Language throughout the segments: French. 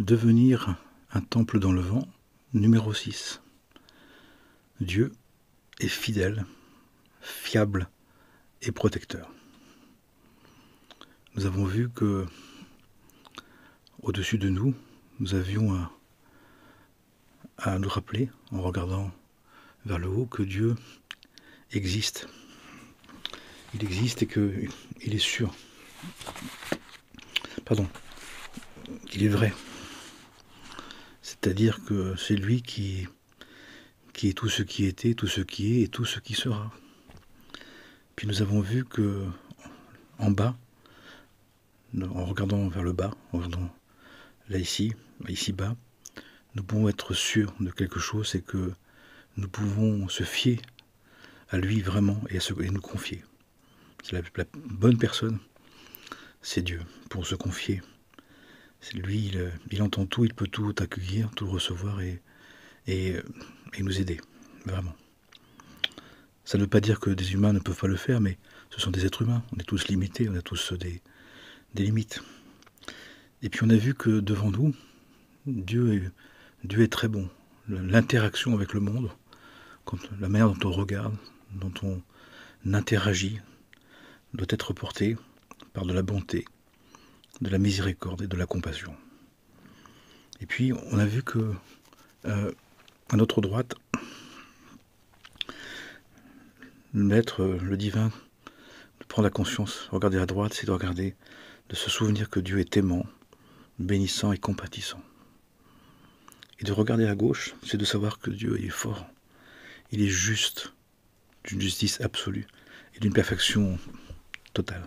Devenir un temple dans le vent, numéro 6. Dieu est fidèle, fiable et protecteur. Nous avons vu que, au-dessus de nous, nous avions à nous rappeler, en regardant vers le haut, que Dieu existe. Il existe et qu'il est sûr. Qu'il est vrai. C'est-à-dire que c'est lui qui est tout ce qui était, tout ce qui est et tout ce qui sera. Puis nous avons vu que, en bas, en regardant vers le bas, en regardant là ici-bas, nous pouvons être sûrs de quelque chose, c'est que nous pouvons se fier à lui vraiment et nous confier. C'est la bonne personne, c'est Dieu, pour se confier. C'est lui, il entend tout, il peut tout accueillir, tout recevoir et nous aider, vraiment. Ça ne veut pas dire que des humains ne peuvent pas le faire, mais ce sont des êtres humains, on est tous limités, on a tous des limites. Et puis on a vu que devant nous, Dieu est très bon. L'interaction avec le monde, la manière dont on regarde, dont on interagit, doit être portée par de la bonté, de la miséricorde et de la compassion. Et puis on a vu que à notre droite, le maître, le divin, de prendre la conscience, regarder à droite, c'est de se souvenir que Dieu est aimant, bénissant et compatissant. Et de regarder à gauche, c'est de savoir que Dieu est fort, il est juste, d'une justice absolue et d'une perfection totale.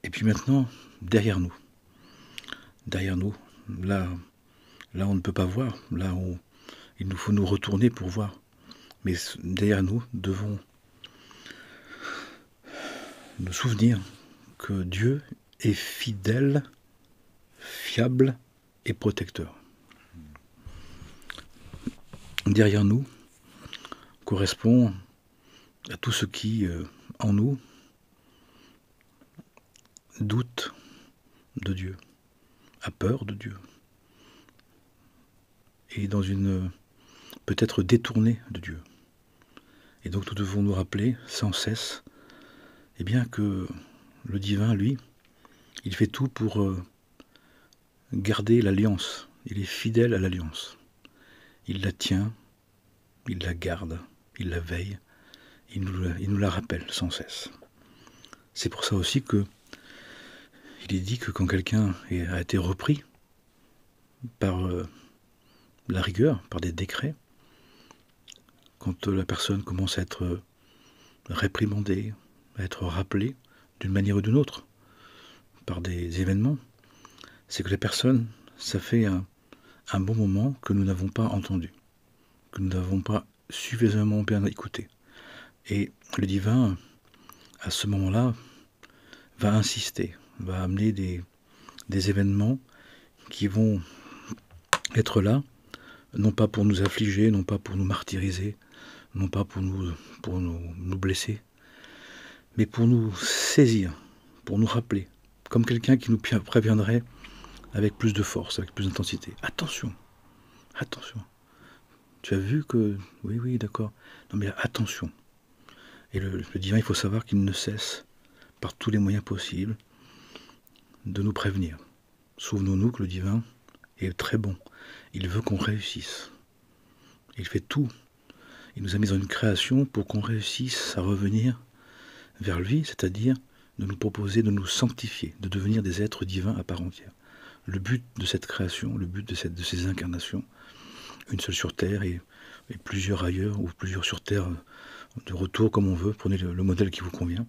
Et puis maintenant, derrière nous, là on ne peut pas voir, là où il nous faut nous retourner pour voir. Mais derrière nous, devons nous souvenir que Dieu est fidèle, fiable et protecteur. Derrière nous correspond à tout ce qui, en nous, doute de Dieu, a peur de Dieu, et dans une peut-être détournée de Dieu. Et donc nous devons nous rappeler sans cesse que le divin, lui, il fait tout pour garder l'alliance. Il est fidèle à l'alliance. Il la tient, il la garde, il la veille, il nous la rappelle sans cesse. C'est pour ça aussi que il est dit que quand quelqu'un a été repris par la rigueur, par des décrets, quand la personne commence à être réprimandée, à être rappelée d'une manière ou d'une autre par des événements, c'est que la personne, ça fait un bon moment que nous n'avons pas entendu, que nous n'avons pas suffisamment bien écouté. Et le divin, à ce moment-là, va insister, va amener des événements qui vont être là, non pas pour nous affliger, non pas pour nous martyriser, non pas pour nous blesser, mais pour nous saisir, pour nous rappeler, comme quelqu'un qui nous préviendrait avec plus de force, avec plus d'intensité. Attention, attention. Tu as vu que... Oui, d'accord. Non mais attention. Et le divin, il faut savoir qu'il ne cesse, par tous les moyens possibles, de nous prévenir. Souvenons-nous que le divin est très bon. Il veut qu'on réussisse. Il fait tout. Il nous a mis dans une création pour qu'on réussisse à revenir vers lui, c'est-à-dire de nous proposer de nous sanctifier, de devenir des êtres divins à part entière. Le but de cette création, le but de ces incarnations, une seule sur Terre et plusieurs ailleurs, ou plusieurs sur Terre de retour comme on veut, prenez le modèle qui vous convient,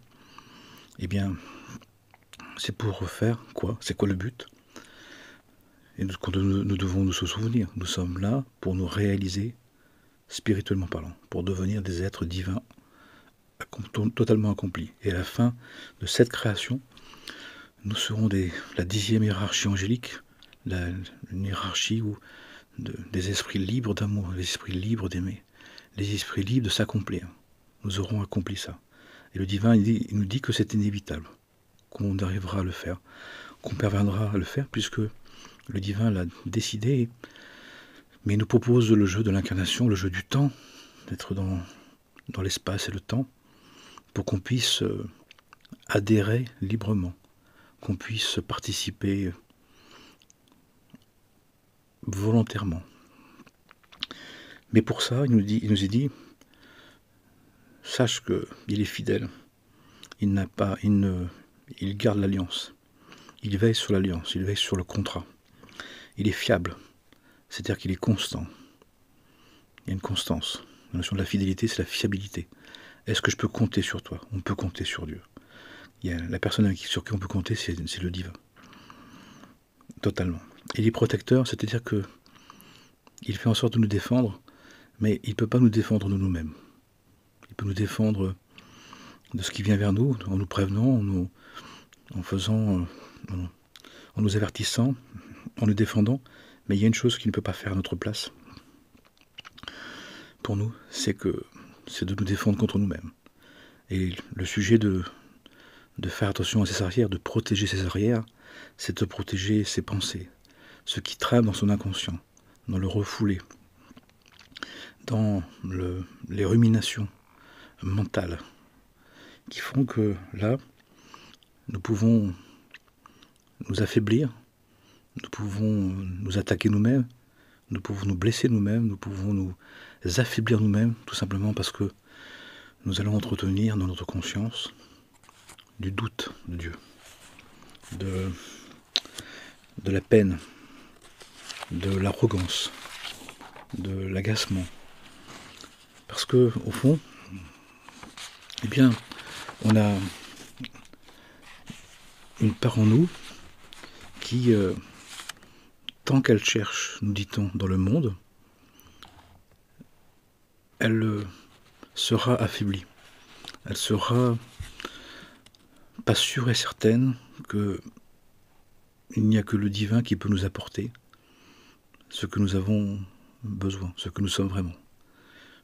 c'est pour refaire quoi? C'est quoi le but? Et nous devons nous souvenir, nous sommes là pour nous réaliser spirituellement parlant, pour devenir des êtres divins totalement accomplis. Et à la fin de cette création, nous serons la 10e hiérarchie angélique, une hiérarchie des esprits libres d'amour, les esprits libres d'aimer, les esprits libres de s'accomplir. Nous aurons accompli ça. Et le divin, il nous dit que c'est inévitable, qu'on arrivera à le faire, qu'on parviendra à le faire, puisque le divin l'a décidé, mais il nous propose le jeu de l'incarnation, le jeu du temps, d'être dans l'espace et le temps, pour qu'on puisse adhérer librement, qu'on puisse participer volontairement. Mais pour ça, il nous est dit, sache qu'il est fidèle, il garde l'alliance, il veille sur l'alliance, il veille sur le contrat, il est fiable, c'est-à-dire qu'il est constant, il y a une constance. La notion de la fidélité, c'est la fiabilité. Est-ce que je peux compter sur toi? On peut compter sur Dieu. La personne sur qui on peut compter, c'est le divin. Totalement. Il est protecteur, c'est-à-dire que il fait en sorte de nous défendre, mais il ne peut pas nous défendre de nous-mêmes. Il peut nous défendre de ce qui vient vers nous, en nous prévenant, en nous avertissant, en nous défendant, mais il y a une chose qu'il ne peut pas faire à notre place. Pour nous, c'est de nous défendre contre nous-mêmes. Et le sujet de faire attention à ses arrières, de protéger ses arrières, c'est de protéger ses pensées, ce qui trame dans son inconscient, dans le refoulé, dans les ruminations mentales, qui font que là, nous pouvons nous affaiblir, nous pouvons nous attaquer nous-mêmes, nous pouvons nous blesser nous-mêmes, nous pouvons nous affaiblir nous-mêmes, tout simplement parce que nous allons entretenir dans notre conscience du doute de Dieu, de la peine, de l'arrogance, de l'agacement. Parce que, au fond, eh bien, on a une part en nous qui, tant qu'elle cherche, nous dit-on, dans le monde, elle sera affaiblie. Elle sera pas sûre et certaine qu'il n'y a que le divin qui peut nous apporter ce que nous avons besoin, ce que nous sommes vraiment.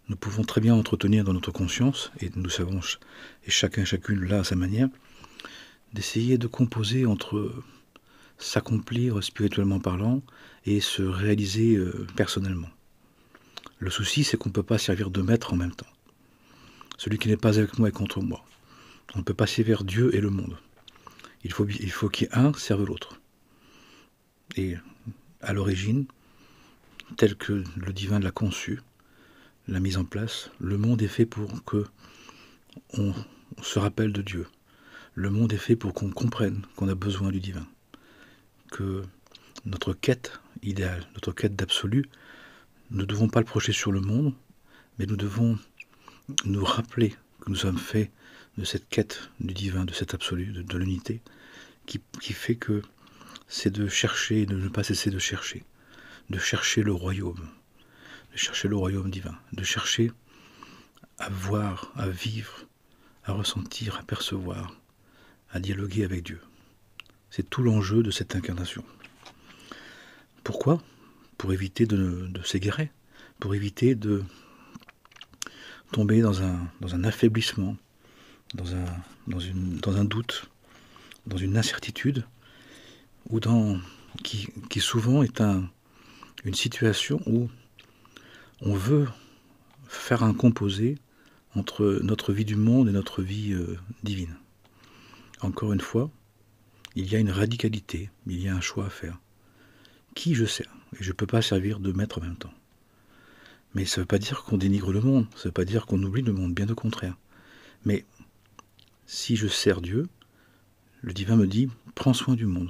Nous pouvons très bien entretenir dans notre conscience, et nous savons, et chacune là à sa manière, d'essayer de composer entre s'accomplir spirituellement parlant et se réaliser personnellement. Le souci, c'est qu'on ne peut pas servir de maître en même temps. Celui qui n'est pas avec moi est contre moi. On ne peut pas servir Dieu et le monde. Il faut qu'il y ait un serve l'autre. Et à l'origine, tel que le divin l'a conçu, l'a mise en place, le monde est fait pour que on se rappelle de Dieu. Le monde est fait pour qu'on comprenne qu'on a besoin du divin. Que notre quête idéale, notre quête d'absolu, nous ne devons pas le projeter sur le monde, mais nous devons nous rappeler que nous sommes faits de cette quête du divin, de cet absolu, de l'unité, qui fait que c'est de chercher, de ne pas cesser de chercher le royaume divin, de chercher à voir, à vivre, à ressentir, à percevoir, à dialoguer avec Dieu. C'est tout l'enjeu de cette incarnation. Pourquoi? Pour éviter de s'égarer, pour éviter de tomber dans un affaiblissement, dans un doute, dans une incertitude, ou qui souvent est une situation où on veut faire un composé entre notre vie du monde et notre vie divine. Encore une fois, il y a une radicalité, il y a un choix à faire. Qui je sers? Et je ne peux pas servir de maître en même temps. Mais ça ne veut pas dire qu'on dénigre le monde, ça ne veut pas dire qu'on oublie le monde, bien au contraire. Mais si je sers Dieu, le divin me dit, prends soin du monde.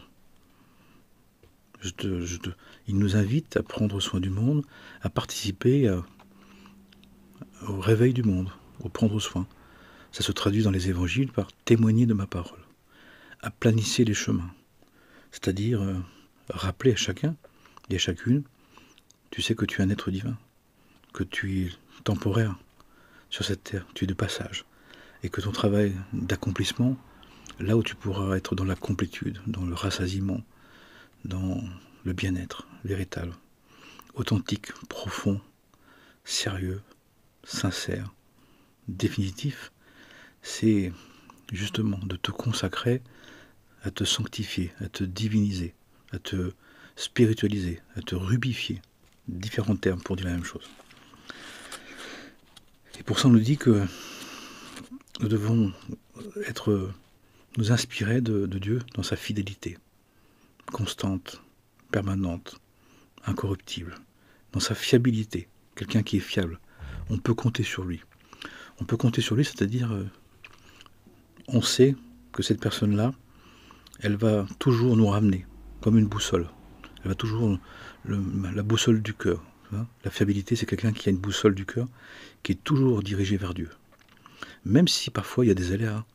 Il nous invite à prendre soin du monde, à participer au réveil du monde, au prendre soin. Ça se traduit dans les évangiles par témoigner de ma parole, à planifier les chemins, c'est-à-dire rappeler à chacun et à chacune, tu sais que tu es un être divin, que tu es temporaire sur cette terre, tu es de passage, et que ton travail d'accomplissement, là où tu pourras être dans la complétude, dans le rassasiement, dans le bien-être véritable, authentique, profond, sérieux, sincère, définitif, c'est justement de te consacrer à te sanctifier, à te diviniser, à te spiritualiser, à te rubifier. Différents termes pour dire la même chose. Et pour ça on nous dit que nous devons nous inspirer de Dieu dans sa fidélité, constante, permanente, incorruptible, dans sa fiabilité, quelqu'un qui est fiable. On peut compter sur lui. On peut compter sur lui, c'est-à-dire on sait que cette personne-là, elle va toujours nous ramener, comme une boussole. Elle va toujours la boussole du cœur. Hein. La fiabilité, c'est quelqu'un qui a une boussole du cœur, qui est toujours dirigé vers Dieu. Même si parfois il y a des aléas,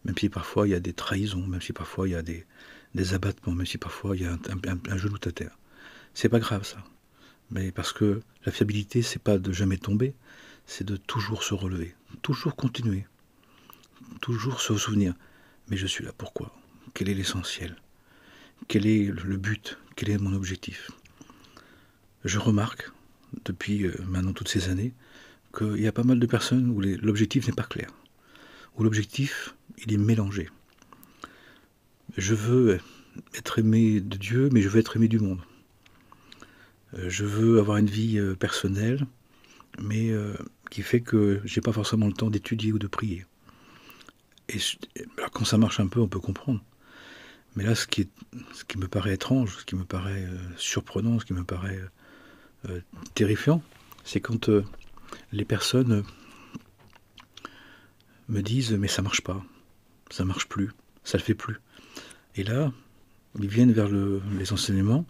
même si parfois il y a des trahisons, même si parfois il y a des abattements, même si parfois il y a un genou à terre. C'est pas grave ça. Mais parce que la fiabilité, c'est pas de jamais tomber, c'est de toujours se relever, toujours continuer, toujours se souvenir. Mais je suis là, pourquoi? Quel est l'essentiel? Quel est le but? Quel est mon objectif? Je remarque, depuis maintenant toutes ces années, qu'il y a pas mal de personnes où l'objectif n'est pas clair, où l'objectif, il est mélangé. Je veux être aimé de Dieu, mais je veux être aimé du monde. Je veux avoir une vie personnelle, mais qui fait que j'ai pas forcément le temps d'étudier ou de prier. Et alors quand ça marche un peu, on peut comprendre. Mais là, ce qui me paraît étrange, ce qui me paraît surprenant, ce qui me paraît terrifiant, c'est quand les personnes me disent « mais ça marche pas, ça marche plus, ça le fait plus ». Et là, ils viennent vers les enseignements,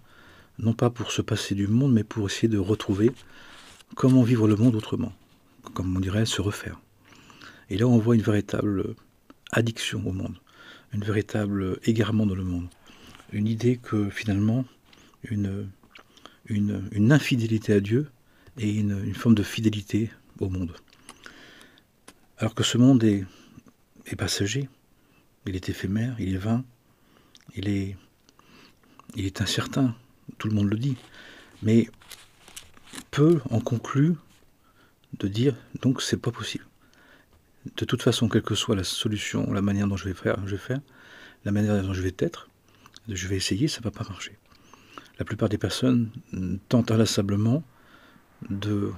non pas pour se passer du monde, mais pour essayer de retrouver comment vivre le monde autrement, comme on dirait se refaire. Et là, on voit une véritable addiction au monde, un véritable égarement dans le monde, une idée que finalement, une infidélité à Dieu et une forme de fidélité au monde. Alors que ce monde est passager, il est éphémère, il est vain, il est incertain, tout le monde le dit, mais peu en conclut de dire donc c'est pas possible. De toute façon, quelle que soit la solution, la manière dont je vais faire, la manière dont je vais être, je vais essayer, ça ne va pas marcher. La plupart des personnes tentent inlassablement de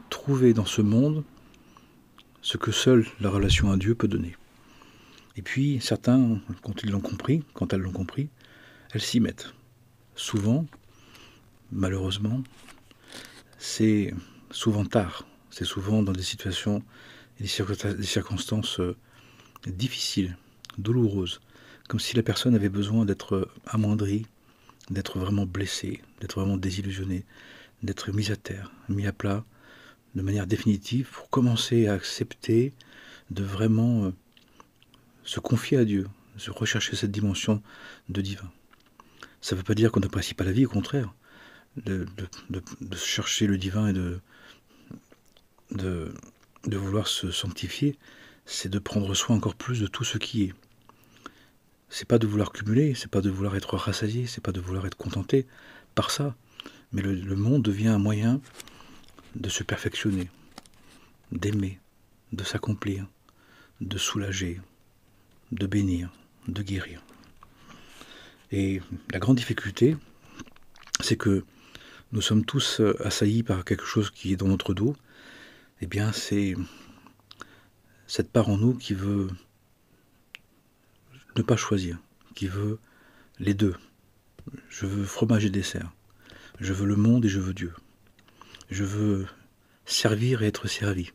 trouver dans ce monde ce que seule la relation à Dieu peut donner. Et puis, certains, quand elles l'ont compris, elles s'y mettent. Souvent, malheureusement, c'est souvent tard. C'est souvent dans des situations et des circonstances difficiles, douloureuses, comme si la personne avait besoin d'être amoindrie, d'être vraiment blessée, d'être vraiment désillusionnée, d'être mise à terre, mis à plat, de manière définitive, pour commencer à accepter de vraiment se confier à Dieu, de rechercher cette dimension de divin. Ça ne veut pas dire qu'on n'apprécie pas la vie, au contraire, de chercher le divin et de vouloir se sanctifier, c'est de prendre soin encore plus de tout ce qui est. C'est pas de vouloir cumuler, c'est pas de vouloir être rassasié, c'est pas de vouloir être contenté par ça, mais le monde devient un moyen de se perfectionner, d'aimer, de s'accomplir, de soulager, de bénir, de guérir. Et la grande difficulté, c'est que nous sommes tous assaillis par quelque chose qui est dans notre dos. Eh bien, c'est cette part en nous qui veut ne pas choisir, qui veut les deux. Je veux fromage et dessert. Je veux le monde et je veux Dieu. Je veux servir et être servi.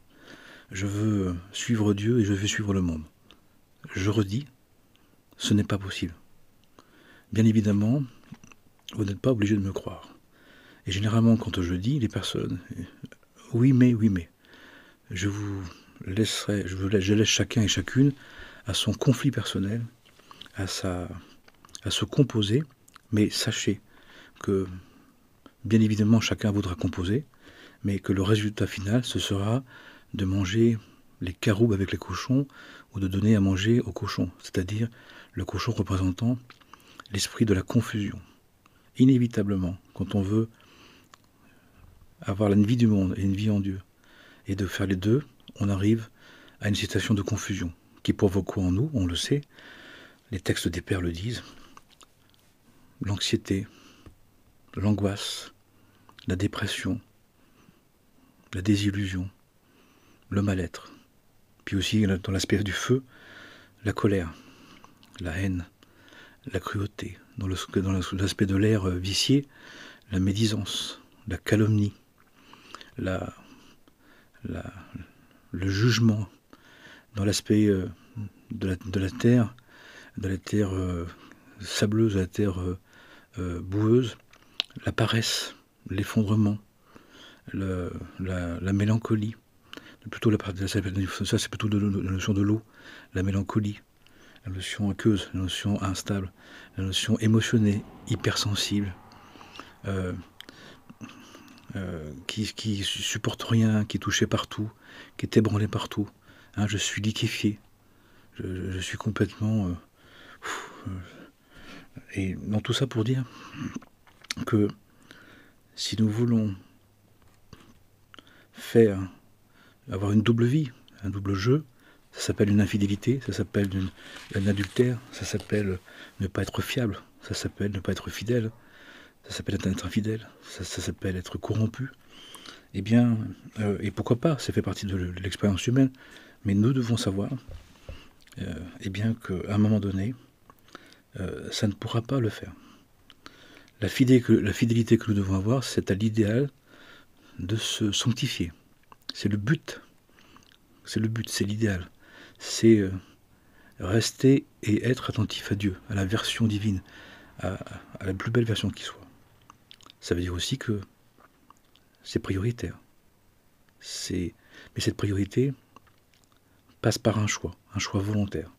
Je veux suivre Dieu et je veux suivre le monde. Je redis, ce n'est pas possible. Bien évidemment, vous n'êtes pas obligé de me croire. Et généralement, quand je dis, les personnes, oui mais, je laisse chacun et chacune à son conflit personnel, à se composer, mais sachez que, bien évidemment, chacun voudra composer, mais que le résultat final, ce sera de manger les caroubes avec les cochons ou de donner à manger aux cochons, c'est-à-dire le cochon représentant l'esprit de la confusion. Inévitablement, quand on veut avoir la vie du monde et une vie en Dieu, et de faire les deux, on arrive à une situation de confusion, qui provoque quoi en nous, on le sait, les textes des pères le disent, l'anxiété, l'angoisse, la dépression, la désillusion, le mal-être. Puis aussi, dans l'aspect du feu, la colère, la haine, la cruauté. Dans l'aspect de l'air vicié, la médisance, la calomnie, le jugement. Dans l'aspect de la terre sableuse, de la terre boueuse, la paresse, l'effondrement, la mélancolie. Plutôt ça c'est plutôt la notion de l'eau, la mélancolie, la notion aqueuse, la notion instable, la notion émotionnée, hypersensible, qui supporte rien, qui est touché partout, qui est ébranlé partout. Hein, je suis liquéfié, je suis complètement... et dans tout ça pour dire que si nous voulons avoir une double vie, un double jeu, ça s'appelle une infidélité, ça s'appelle un adultère, ça s'appelle ne pas être fiable, ça s'appelle ne pas être fidèle, ça s'appelle être infidèle, ça s'appelle être corrompu. Eh bien, et pourquoi pas, ça fait partie de l'expérience humaine, mais nous devons savoir eh bien qu'à un moment donné, ça ne pourra pas le faire. La fidélité que nous devons avoir, c'est à l'idéal de se sanctifier. C'est le but, c'est l'idéal. C'est rester et être attentif à Dieu, à la version divine, à la plus belle version qui soit. Ça veut dire aussi que c'est prioritaire. Mais cette priorité passe par un choix volontaire.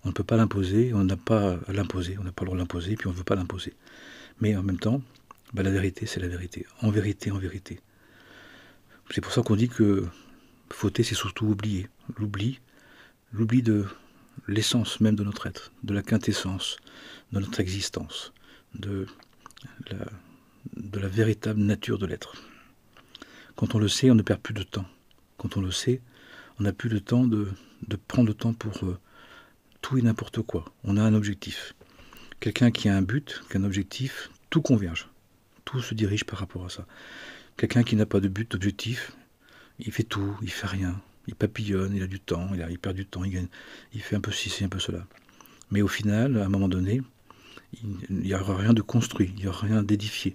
On ne peut pas l'imposer, on n'a pas à l'imposer, on n'a pas le droit de l'imposer, puis on ne veut pas l'imposer. Mais en même temps, la vérité, c'est la vérité. En vérité, en vérité. C'est pour ça qu'on dit que fauter, c'est surtout oublier. L'oubli de l'essence même de notre être, de la quintessence de notre existence, de la véritable nature de l'être. Quand on le sait, on ne perd plus de temps. Quand on le sait, on n'a plus le temps de prendre le temps pour tout et n'importe quoi. On a un objectif. Quelqu'un qui a un but, qui a un objectif, tout converge. Tout se dirige par rapport à ça. Quelqu'un qui n'a pas de but, d'objectif, il fait tout, il fait rien. Il papillonne, il a du temps, il perd du temps, il fait un peu ceci, un peu cela. Mais au final, à un moment donné, il n'y aura rien de construit, il n'y aura rien d'édifié.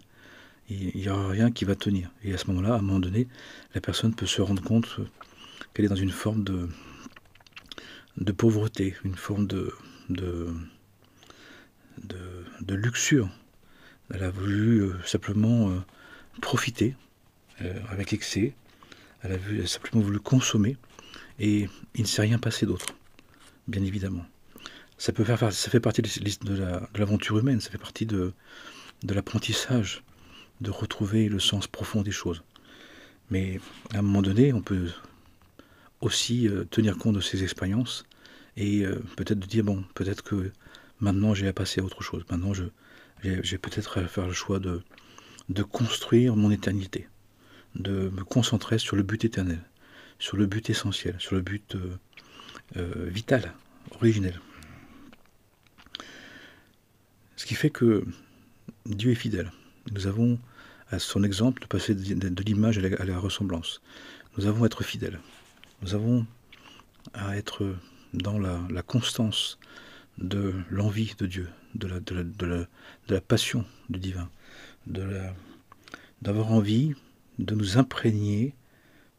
Il n'y aura rien qui va tenir. Et à ce moment-là, à un moment donné, la personne peut se rendre compte qu'elle est dans une forme de pauvreté, une forme de luxure. Elle a voulu simplement profiter avec excès. Elle a simplement voulu consommer et il ne s'est rien passé d'autre, bien évidemment. Ça fait partie de l'aventure humaine, ça fait partie de l'apprentissage, de retrouver le sens profond des choses. Mais à un moment donné, on peut aussi tenir compte de ces expériences et peut-être de dire, bon, peut-être que maintenant j'ai à passer à autre chose. Maintenant j'ai peut-être à faire le choix de construire mon éternité, de me concentrer sur le but éternel, sur le but essentiel, sur le but vital, originel. Ce qui fait que Dieu est fidèle. Nous avons, à son exemple, de passer de l'image à la ressemblance. Nous avons à être fidèles. Nous avons à être dans la constance de l'envie de Dieu, de la passion du divin, d'avoir envie de nous imprégner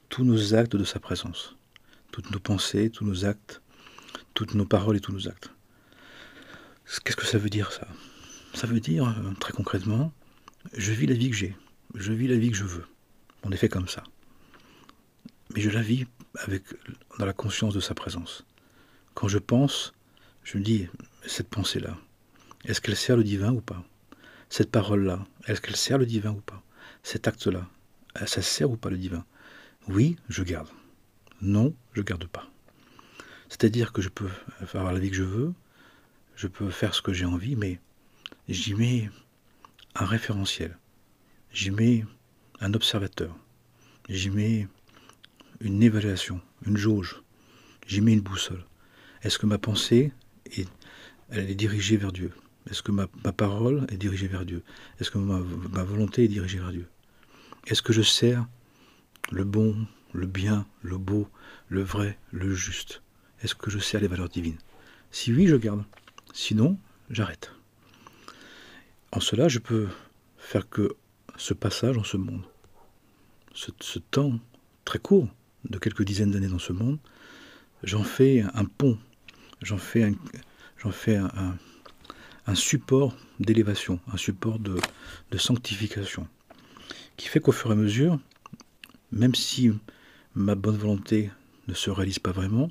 tous nos actes de sa présence, toutes nos pensées, tous nos actes, toutes nos paroles et tous nos actes. Qu'est-ce que ça veut dire, ça? Ça veut dire, très concrètement, je vis la vie que j'ai, je vis la vie que je veux. On est fait comme ça. Mais je la vis dans la conscience de sa présence. Quand je pense, je me dis, cette pensée-là, est-ce qu'elle sert le divin ou pas? Cette parole-là, est-ce qu'elle sert le divin ou pas? Cet acte-là, ça sert ou pas le divin? Oui, je garde. Non, je garde pas. C'est-à-dire que je peux avoir la vie que je veux, je peux faire ce que j'ai envie, mais j'y mets un référentiel, j'y mets un observateur, j'y mets une évaluation, une jauge, j'y mets une boussole. Est-ce que ma pensée elle est dirigée vers Dieu? Est-ce que ma parole est dirigée vers Dieu? Est-ce que ma volonté est dirigée vers Dieu? Est-ce que je sers le bon, le bien, le beau, le vrai, le juste? Est-ce que je sers les valeurs divines? Si oui, je garde. Sinon, j'arrête. En cela, je peux faire que ce passage en ce monde, ce temps très court, de quelques dizaines d'années dans ce monde, j'en fais un pont, j'en fais un support d'élévation, un support de sanctification, qui fait qu'au fur et à mesure, même si ma bonne volonté ne se réalise pas vraiment,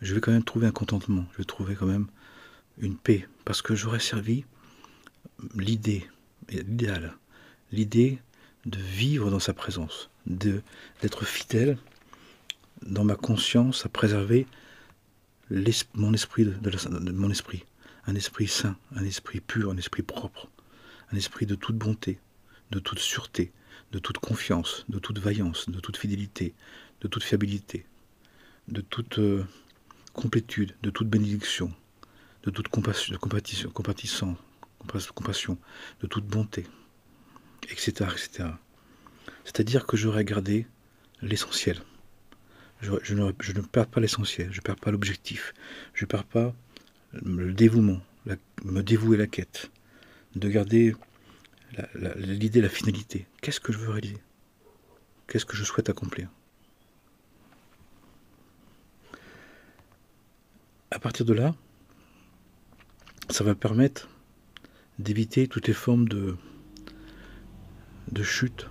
je vais quand même trouver un contentement, je vais trouver quand même une paix, parce que j'aurais servi l'idéal, l'idée de vivre dans sa présence, d'être fidèle dans ma conscience à préserver mon esprit, mon esprit, un esprit saint, un esprit pur, un esprit propre, un esprit de toute bonté, de toute sûreté, de toute confiance, de toute vaillance, de toute fidélité, de toute fiabilité, de toute complétude, de toute bénédiction, de toute compassion, compassion, de toute bonté, etc., etc. C'est-à-dire que j'aurais gardé l'essentiel. Je ne perds pas l'essentiel, je ne perds pas l'objectif, je ne perds pas le dévouement, me dévouer la quête, de garder l'idée, la finalité. Qu'est-ce que je veux réaliser? Qu'est-ce que je souhaite accomplir? À partir de là, ça va me permettre d'éviter toutes les formes de chute,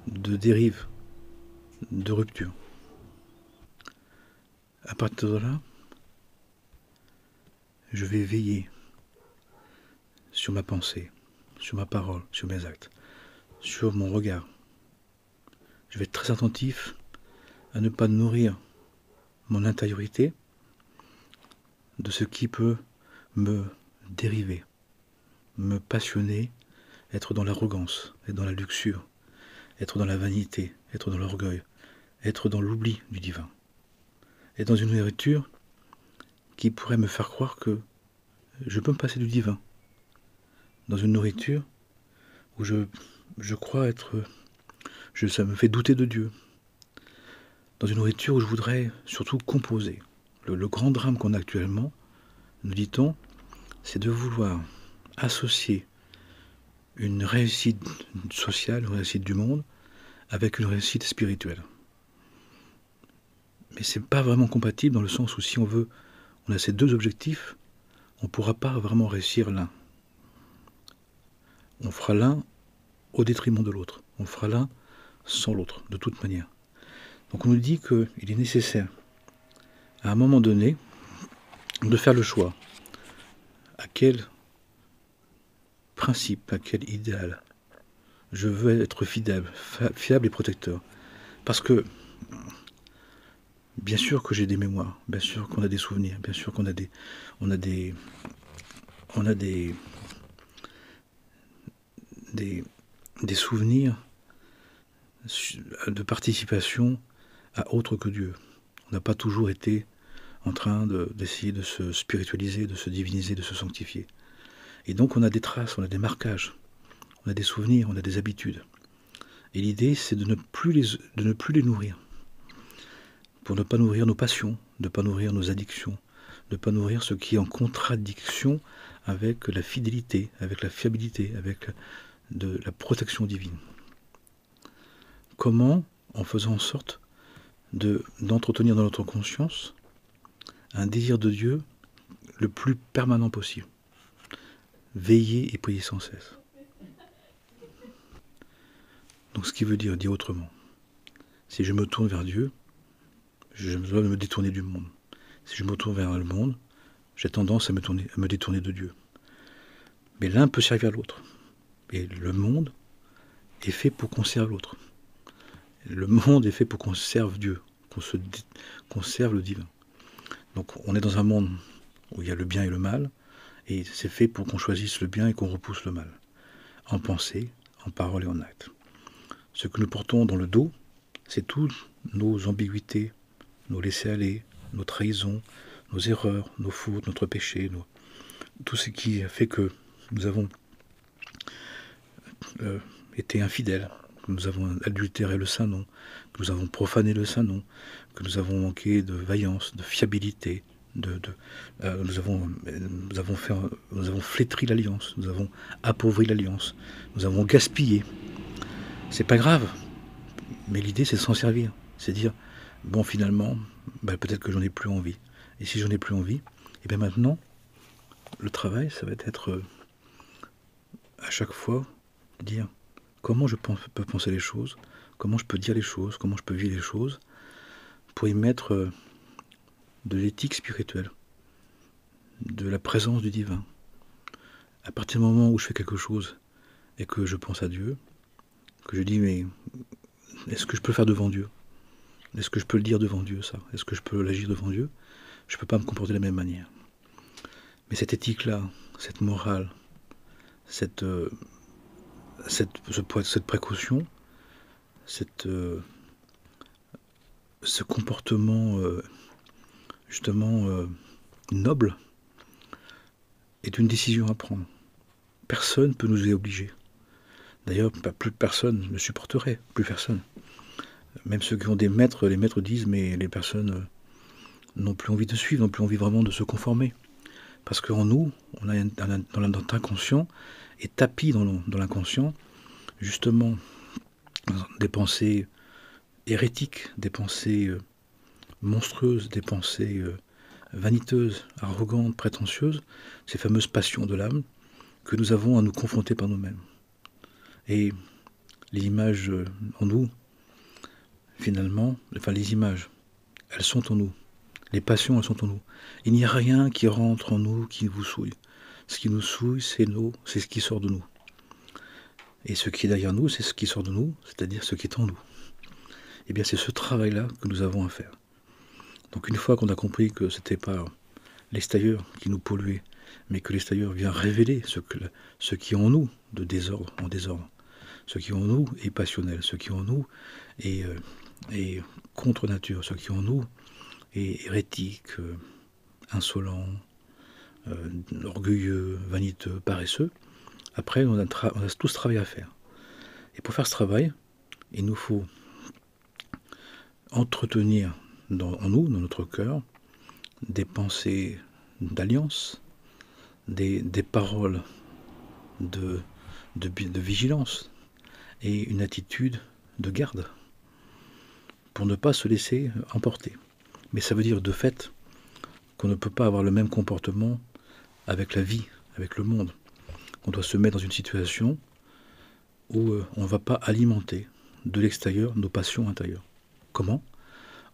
de dérive, de rupture. À partir de là, je vais veiller sur ma pensée, sur ma parole, sur mes actes, sur mon regard. Je vais être très attentif à ne pas nourrir mon intériorité de ce qui peut me dériver, me passionner, être dans l'arrogance, être dans la luxure, être dans la vanité, être dans l'orgueil, être dans l'oubli du divin. Être dans une nourriture qui pourrait me faire croire que je peux me passer du divin. Dans une nourriture où je crois être... ça me fait douter de Dieu. Dans une nourriture où je voudrais surtout composer. Le grand drame qu'on a actuellement, nous dit-on, c'est de vouloir associer une réussite sociale, une réussite du monde, avec une réussite spirituelle. Mais c'est pas vraiment compatible dans le sens où si on a ces deux objectifs, on ne pourra pas vraiment réussir l'un. On fera l'un au détriment de l'autre. On fera l'un sans l'autre, de toute manière. Donc on nous dit qu'il est nécessaire, à un moment donné, de faire le choix. À quel principe, à quel idéal je veux être fidèle, fiable et protecteur. Parce que, bien sûr que j'ai des mémoires, bien sûr qu'on a des souvenirs, bien sûr qu'on a des souvenirs de participation à autre que Dieu. On n'a pas toujours été en train d'essayer de se spiritualiser, de se diviniser, de se sanctifier. Et donc on a des traces, on a des marquages, on a des souvenirs, on a des habitudes. Et l'idée, c'est de ne plus les nourrir. Pour ne pas nourrir nos passions, de ne pas nourrir nos addictions, de ne pas nourrir ce qui est en contradiction avec la fidélité, avec la fiabilité, avec la protection divine. Comment? En faisant en sorte d'entretenir dans notre conscience un désir de Dieu le plus permanent possible. Veiller et prier sans cesse. Donc ce qui veut dire autrement, si je me tourne vers Dieu, je dois me détourner du monde. Si je me tourne vers le monde, j'ai tendance à me détourner de Dieu. Mais l'un peut servir l'autre. Et le monde est fait pour qu'on serve l'autre. Le monde est fait pour qu'on serve Dieu, qu'on serve le divin. Donc on est dans un monde où il y a le bien et le mal, et c'est fait pour qu'on choisisse le bien et qu'on repousse le mal, en pensée, en parole et en acte. Ce que nous portons dans le dos, c'est toutes nos ambiguïtés, nos laissés-aller, nos trahisons, nos erreurs, nos fautes, notre péché, tout ce qui fait que nous avons été infidèles, que nous avons adultéré le Saint-Nom, que nous avons profané le Saint-Nom, que nous avons manqué de vaillance, de fiabilité, nous avons flétri l'alliance, nous avons appauvri l'alliance, nous avons gaspillé. C'est pas grave, mais l'idée c'est de s'en servir, c'est dire bon finalement, peut-être que j'en ai plus envie. Et si j'en ai plus envie, et bien maintenant, le travail, ça va être à chaque fois dire comment je peux penser les choses, comment je peux dire les choses, comment je peux vivre les choses, pour y mettre de l'éthique spirituelle, de la présence du divin. À partir du moment où je fais quelque chose et que je pense à Dieu, que je dis mais est-ce que je peux le faire devant Dieu? Est-ce que je peux le dire devant Dieu ça? Est-ce que je peux l'agir devant Dieu? Je ne peux pas me comporter de la même manière. Mais cette éthique-là, cette morale, cette précaution, ce comportement justement noble est une décision à prendre. Personne ne peut nous y obliger. D'ailleurs, plus personne ne supporterait, plus personne. Même ceux qui ont des maîtres, les maîtres disent mais les personnes n'ont plus envie de suivre, n'ont plus envie vraiment de se conformer. Parce qu'en nous, on a dans notre inconscient, et tapis dans l'inconscient, justement, des pensées hérétiques, des pensées monstrueuses, des pensées vaniteuses, arrogantes, prétentieuses, ces fameuses passions de l'âme que nous avons à nous confronter par nous-mêmes. Et les images en nous, finalement, les images, elles sont en nous. Les passions, elles sont en nous. Il n'y a rien qui rentre en nous qui vous souille. Ce qui nous souille, c'est ce qui sort de nous. Et ce qui est derrière nous, c'est ce qui sort de nous, c'est-à-dire ce qui est en nous. Eh bien, c'est ce travail-là que nous avons à faire. Donc une fois qu'on a compris que ce n'était pas l'extérieur qui nous polluait, mais que l'extérieur vient révéler ce qui est en nous de désordre en désordre, ce qui est en nous est passionnel, ce qui est en nous est contre nature, ce qui est en nous est hérétique, insolent, orgueilleux, vaniteux, paresseux. Après, on a tout ce travail à faire. Et pour faire ce travail, il nous faut entretenir en nous, dans notre cœur, des pensées d'alliance, des paroles de vigilance et une attitude de garde pour ne pas se laisser emporter. Mais ça veut dire de fait qu'on ne peut pas avoir le même comportement avec la vie, avec le monde. On doit se mettre dans une situation où on ne va pas alimenter de l'extérieur nos passions intérieures. Comment?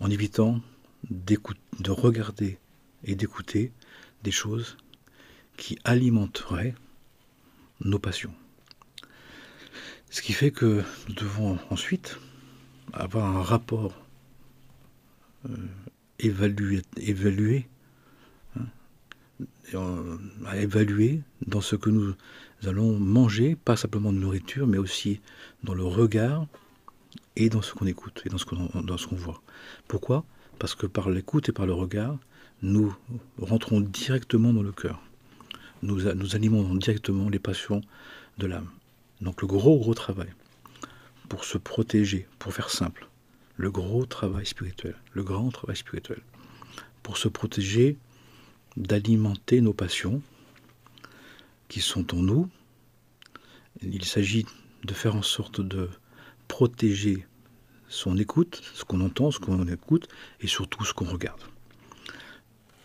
En évitant de regarder et d'écouter des choses qui alimenteraient nos passions. Ce qui fait que nous devons ensuite avoir un rapport évalué, à évaluer dans ce que nous allons manger, pas simplement de nourriture, mais aussi dans le regard et dans ce qu'on écoute et dans ce qu'on voit. Pourquoi? Parce que par l'écoute et par le regard, nous rentrons directement dans le cœur. Nous alimentons directement les passions de l'âme. Donc le gros travail, pour se protéger, pour faire simple, le gros travail spirituel, le grand travail spirituel, pour se protéger d'alimenter nos passions qui sont en nous. Il s'agit de faire en sorte de protéger son écoute, ce qu'on entend, ce qu'on écoute, et surtout ce qu'on regarde.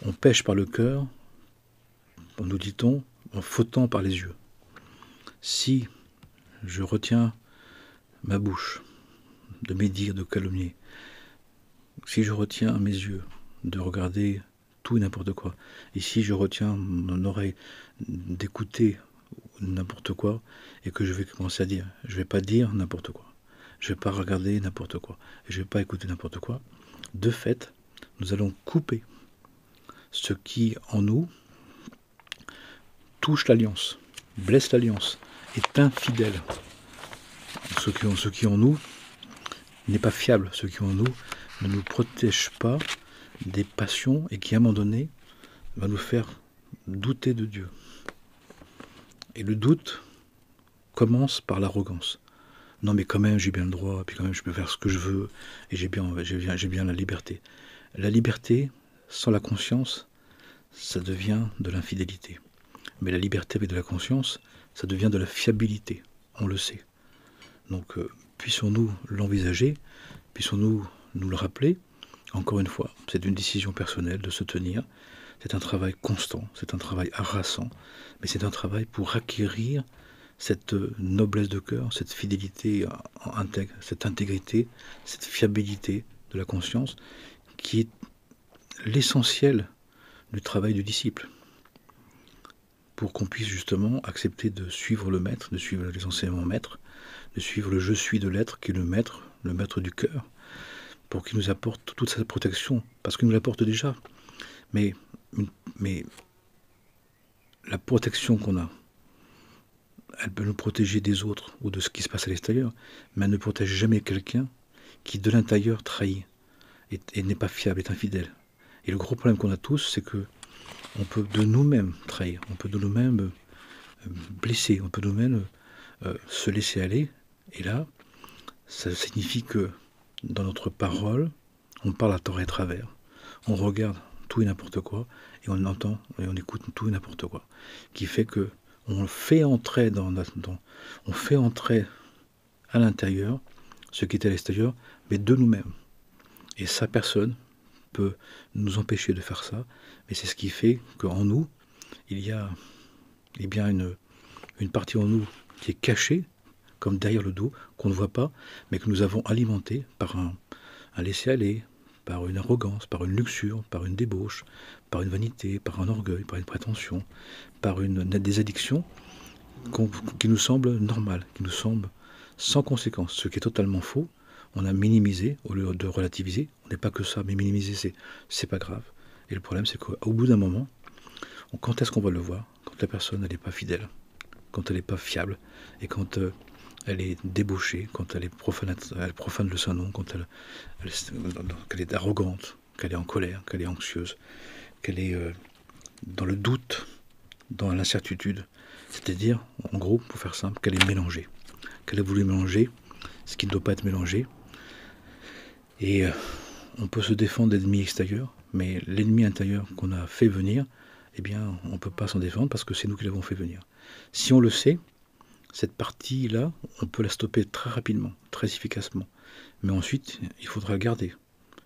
On pêche par le cœur, nous dit-on, en fautant par les yeux. Si je retiens ma bouche de médire, de calomnier, si je retiens mes yeux de regarder tout et n'importe quoi, et si je retiens mon oreille d'écouter n'importe quoi, et que je vais commencer à dire, je ne vais pas dire n'importe quoi, je ne vais pas regarder n'importe quoi, et je ne vais pas écouter n'importe quoi, de fait, nous allons couper ce qui en nous touche l'alliance, blesse l'alliance, est infidèle. Ce qui en nous n'est pas fiable, ce qui en nous ne nous protège pas des passions et qui à un moment donné va nous faire douter de Dieu. Et le doute commence par l'arrogance. Non mais quand même j'ai bien le droit, puis quand même je peux faire ce que je veux, et j'ai bien la liberté. La liberté, sans la conscience, ça devient de l'infidélité. Mais la liberté avec de la conscience, ça devient de la fiabilité, on le sait. Donc puissions-nous l'envisager, puissions-nous nous le rappeler. Encore une fois, c'est une décision personnelle de se tenir. C'est un travail constant, c'est un travail harassant, mais c'est un travail pour acquérir cette noblesse de cœur, cette fidélité intègre, cette intégrité, cette fiabilité de la conscience, qui est l'essentiel du travail du disciple, pour qu'on puisse justement accepter de suivre le maître, de suivre les enseignements maîtres, de suivre le je suis de l'être qui est le maître du cœur, pour qu'il nous apporte toute sa protection, parce qu'il nous l'apporte déjà. Mais la protection qu'on a, elle peut nous protéger des autres ou de ce qui se passe à l'extérieur, mais elle ne protège jamais quelqu'un qui de l'intérieur trahit et n'est pas fiable, est infidèle. Et le gros problème qu'on a tous, c'est que on peut de nous-mêmes trahir, on peut de nous-mêmes blesser, on peut de nous-mêmes se laisser aller. Et là, ça signifie que dans notre parole, on parle à tort et à travers. On regarde tout et n'importe quoi, et on entend et on écoute tout et n'importe quoi. Qui fait que on fait entrer on fait entrer à l'intérieur ce qui est à l'extérieur, mais de nous-mêmes. Et ça, personne peut nous empêcher de faire ça, mais c'est ce qui fait qu'en nous, il y a bien une partie en nous qui est cachée, comme derrière le dos, qu'on ne voit pas, mais que nous avons alimenté par un laisser-aller, par une arrogance, par une luxure, par une débauche, par une vanité, par un orgueil, par une prétention, par des addictions qui nous semblent normales, qui nous semblent sans conséquence, ce qui est totalement faux. On a minimisé au lieu de relativiser. On n'est pas que ça, mais minimiser, c'est pas grave. Et le problème, c'est qu'au bout d'un moment, quand est-ce qu'on va le voir? Quand la personne n'est pas fidèle, quand elle n'est pas fiable, et quand elle est débauchée, quand elle profane le Saint-Nom, quand qu'elle est arrogante, qu'elle est en colère, qu'elle est anxieuse, qu'elle est dans le doute, dans l'incertitude. C'est-à-dire, en gros, pour faire simple, qu'elle est mélangée. Qu'elle a voulu mélanger ce qui ne doit pas être mélangé. Et on peut se défendre d'ennemis extérieurs, mais l'ennemi intérieur qu'on a fait venir, eh bien, on ne peut pas s'en défendre parce que c'est nous qui l'avons fait venir. Si on le sait, cette partie-là, on peut la stopper très rapidement, très efficacement. Mais ensuite, il faudra garder.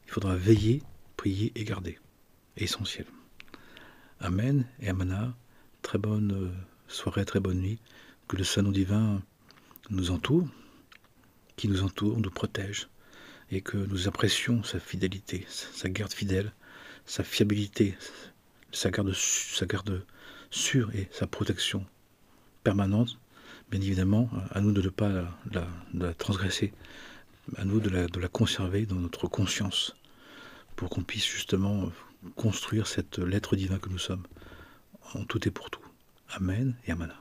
Il faudra veiller, prier et garder. Essentiel. Amen et Amana. Très bonne soirée, très bonne nuit. Que le Saint-Nom divin nous entoure, qui nous entoure, nous protège, et que nous apprécions sa fidélité, sa garde fidèle, sa fiabilité, sa garde sûre et sa protection permanente. Bien évidemment, à nous de ne pas la transgresser, à nous de la conserver dans notre conscience, pour qu'on puisse justement construire l'être divin que nous sommes, en tout et pour tout. Amen et Amana.